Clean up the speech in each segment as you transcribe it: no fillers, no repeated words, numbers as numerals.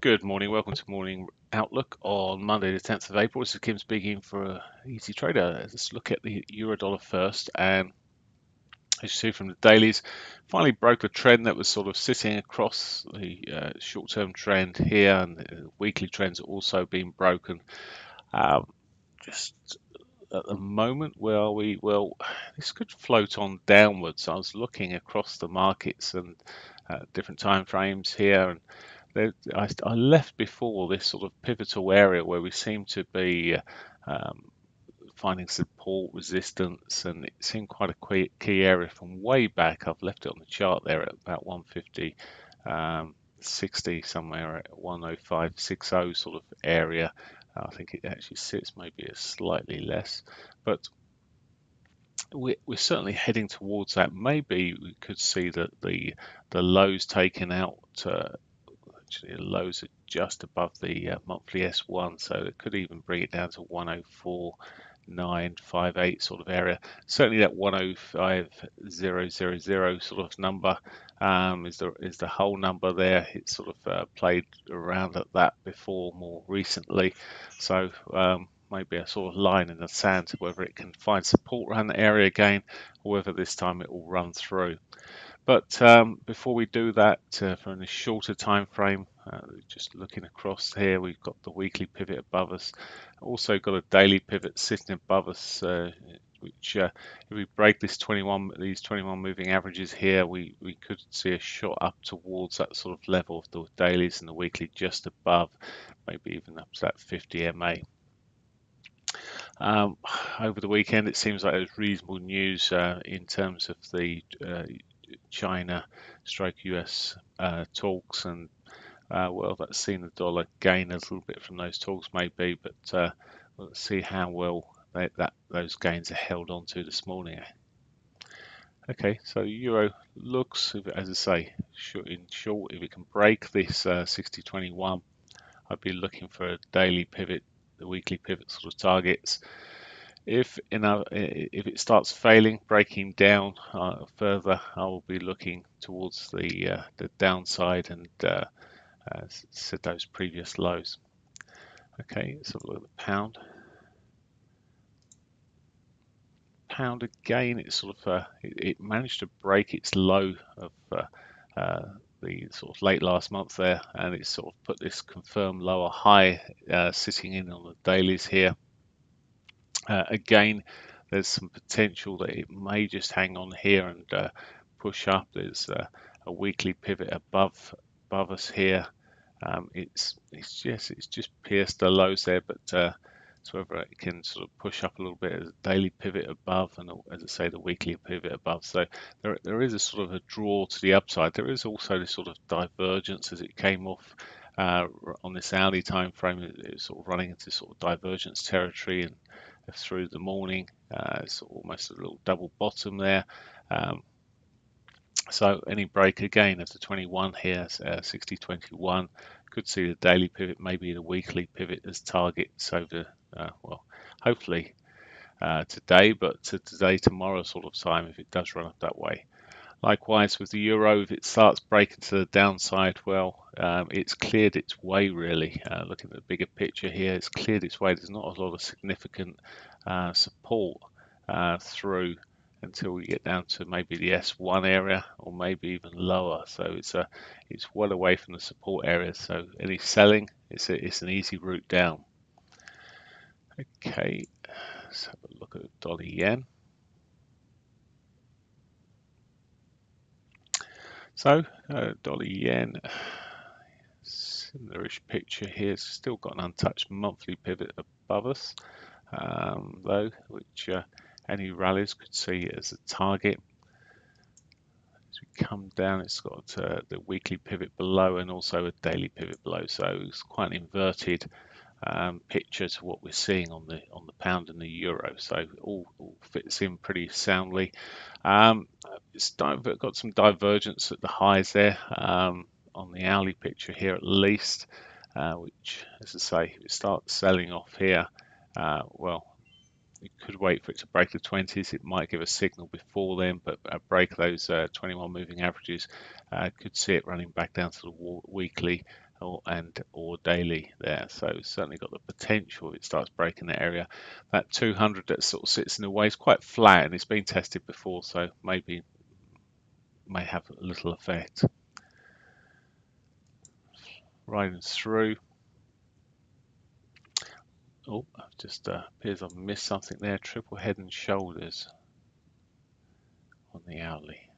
Good morning. Welcome to Morning Outlook on Monday, the 10th of April. This is Kim speaking for Easy Trader. Let's look at the euro dollar first. And as you see from the dailies, finally broke the trend that was sort of sitting across the short-term trend here, and the weekly trends are also being broken. Just at the moment, where are we? Well, this could float on downwards. I was looking across the markets and different time frames here, and I left before this sort of pivotal area where we seem to be um, finding support, resistance, and it seemed quite a key area from way back. I've left it on the chart there at about 150, 60, somewhere at 105.60 sort of area. I think it actually sits maybe a slightly less, but we're certainly heading towards that. Maybe we could see that the lows taken out. Actually, the lows are just above the monthly S1, so it could even bring it down to 104.958 sort of area. Certainly, that 105.000 sort of number is the whole number there. It's sort of played around at that before more recently, so maybe a sort of line in the sand to whether it can find support around the area again, or whether this time it will run through. But before we do that, for a shorter time frame, just looking across here, we've got the weekly pivot above us. Also got a daily pivot sitting above us, which if we break these 21 moving averages here, we could see a shot up towards that sort of level of the dailies and the weekly just above, maybe even up to that 50 MA. Over the weekend, it seems like there's reasonable news in terms of the China stroke US talks, and well, that's seen the dollar gain a little bit from those talks maybe, but let's see how well those gains are held on to this morning. Okay, so euro looks, as I say, in short, if it can break this 60.21, I'd be looking for a daily pivot, the weekly pivot sort of targets. If it starts failing, breaking down further, I will be looking towards the downside and set those previous lows. Okay, let's have a look at the pound. Pound again, it's sort of it managed to break its low of the sort of late last month there, and it's sort of put this confirmed lower high sitting in on the dailies here. Again, there's some potential that it may just hang on here and push up. There's a weekly pivot above us here. It's just pierced the lows there, but it's whether it can sort of push up a little bit as a daily pivot above, and as I say, the weekly pivot above. So there is a sort of a draw to the upside. There is also this sort of divergence as it came off on this hourly time frame. It was sort of running into sort of divergence territory and through the morning. It's almost a little double bottom there. So any break again of the 21 here, 60.21, could see the daily pivot, maybe the weekly pivot as targets over, well, hopefully today, but today, tomorrow sort of time if it does run up that way. Likewise with the euro, if it starts breaking to the downside, well, it's cleared its way really. Looking at the bigger picture here, it's cleared its way. There's not a lot of significant support through until we get down to maybe the S1 area or maybe even lower. So it's well away from the support area. So any selling, it's an easy route down. Okay, let's have a look at the dollar yen. So dollar yen, similarish picture here. It's still got an untouched monthly pivot above us, though, which any rallies could see as a target. As we come down, it's got the weekly pivot below and also a daily pivot below. So it's quite an inverted picture to what we're seeing on the pound and the euro. So all fits in pretty soundly. It's got some divergence at the highs there on the hourly picture here at least, which, as I say, if it starts selling off here, well, you could wait for it to break the 20s. It might give a signal before then, but break those 21 moving averages, could see it running back down to the weekly or daily there. So it's certainly got the potential if it starts breaking that area. That 200 that sort of sits in the way is quite flat and it's been tested before, so maybe may have a little effect. Riding through. Oh, just appears I've missed something there. Triple head and shoulders on the hourly.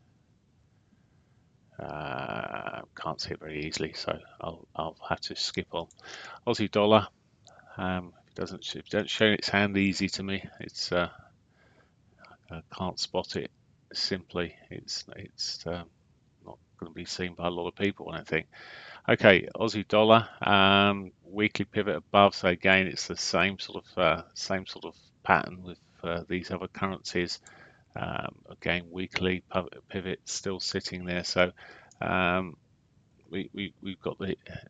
Can't see it very easily, so I'll have to skip on. Aussie dollar. If it doesn't show its hand easy to me, it's I can't spot it simply. It's not going to be seen by a lot of people, I don't think. Okay, Aussie dollar, weekly pivot above. So again, it's the same sort of pattern with these other currencies. Again, weekly pivot still sitting there. So we've got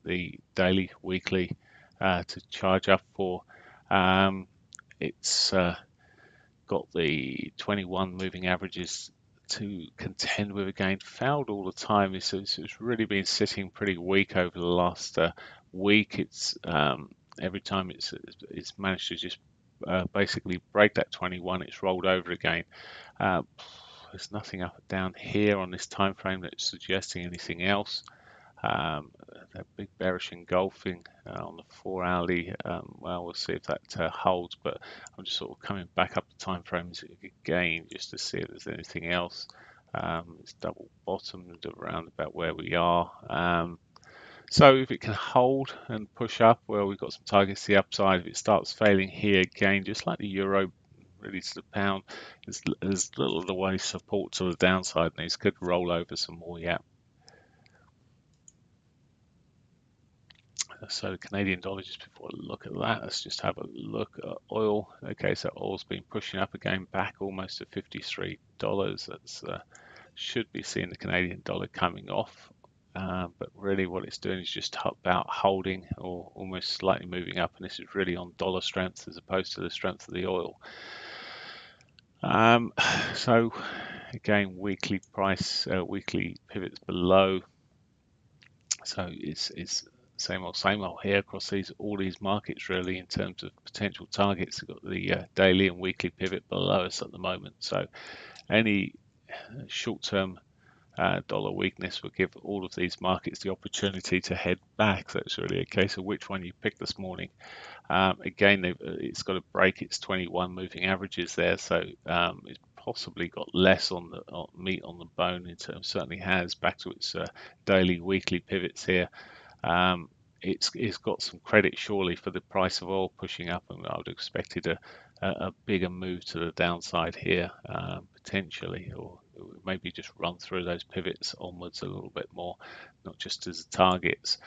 the daily, weekly to charge up for. It's got the 21 moving averages to contend with again. Failed all the time. It's really been sitting pretty weak over the last week. It's every time it's managed to just basically break that 21. It's rolled over again. There's nothing up and down here on this time frame that's suggesting anything else. That big bearish engulfing on the 4 hourly. Well, we'll see if that holds, but I'm just sort of coming back up the time frames again just to see if there's anything else. It's double bottomed around about where we are. So if it can hold and push up, well, we've got some targets to the upside. If it starts failing here again, just like the euro, really to the pound, there's little of the way support to the downside, and these could roll over some more. Yeah. So the Canadian dollar, just before I look at that, let's just have a look at oil. Okay, so oil's been pushing up again, back almost to $53. That's should be seeing the Canadian dollar coming off. But really what it's doing is just about holding or almost slightly moving up, and this is really on dollar strength as opposed to the strength of the oil. So again, weekly price, weekly pivots below. So it's same old here across all these markets really in terms of potential targets. We've got the daily and weekly pivot below us at the moment. So any short-term dollar weakness will give all of these markets the opportunity to head back. So it's really a case of which one you pick this morning. Again, it's got to break its 21 moving averages there, so it's possibly got less on the meat on the bone in terms. Certainly has back to its daily, weekly pivots here. It's got some credit surely for the price of oil pushing up, and I would have expected a bigger move to the downside here potentially, or maybe just run through those pivots onwards a little bit more, not just as targets.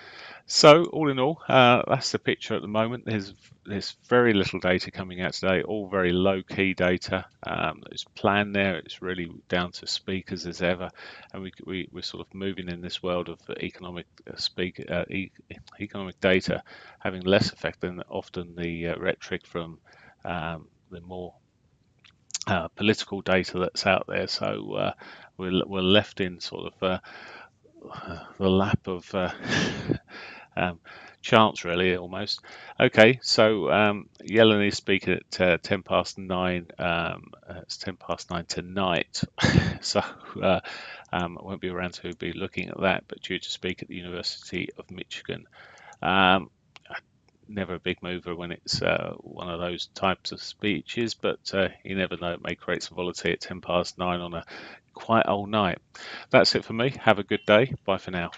So all in all, that's the picture at the moment. There's very little data coming out today, all very low-key data. There's plan there. It's really down to speakers as ever, and we're sort of moving in this world of economic economic data having less effect than often the rhetoric from the more political data that's out there. So we're left in sort of the lap of chance, really, almost. Okay, so Yellen is speaking at 10 past 9. It's 10 past 9 tonight, so I won't be around to be looking at that, but due to speak at the University of Michigan. Never a big mover when it's one of those types of speeches, but you never know, it may create some volatility at 10 past 9 on a quite old night. That's it for me. Have a good day. Bye for now.